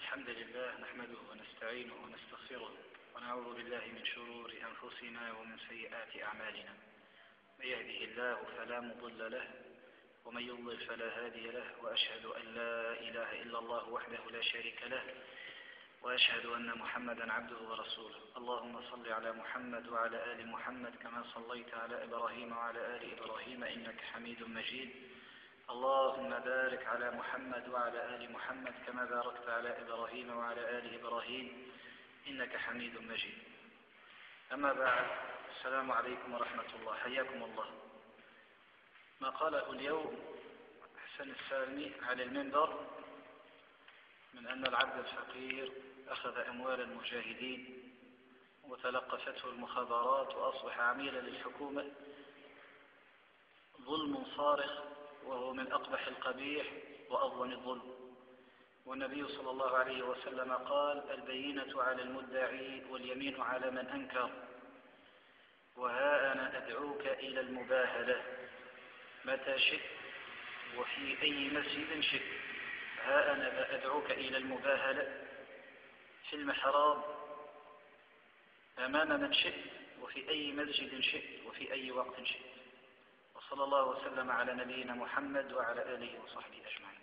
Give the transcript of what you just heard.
الحمد لله نحمده ونستعينه ونستغفره ونعوذ بالله من شرور أنفسنا ومن سيئات أعمالنا. من يهده الله فلا مضل له ومن يضلل فلا هادي له، وأشهد أن لا إله إلا الله وحده لا شريك له، وأشهد أن محمدا عبده ورسوله. اللهم صل على محمد وعلى آل محمد كما صليت على إبراهيم وعلى آل إبراهيم إنك حميد مجيد. اللهم بارك على محمد وعلى آل محمد كما باركت على إبراهيم وعلى آل إبراهيم إنك حميد مجيد. أما بعد، السلام عليكم ورحمة الله، حياكم الله. ما قاله اليوم حسن السالمي على المنبر من أن العبد الفقير أخذ أموال المجاهدين وتلقفته المخابرات وأصبح عميلا للحكومة، ظلم صارخ، وهو من أقبح القبيح وأظلم الظلم. والنبي صلى الله عليه وسلم قال: البينة على المدعي واليمين على من أنكر. وها أنا أدعوك إلى المباهلة متى شئت وفي أي مسجد شئت. ها أنا أدعوك إلى المباهلة في المحراب أمام من شئت وفي أي مسجد شئت وفي أي وقت شئت. وصلى الله وسلم على نبينا محمد وعلى آله وصحبه أجمعين.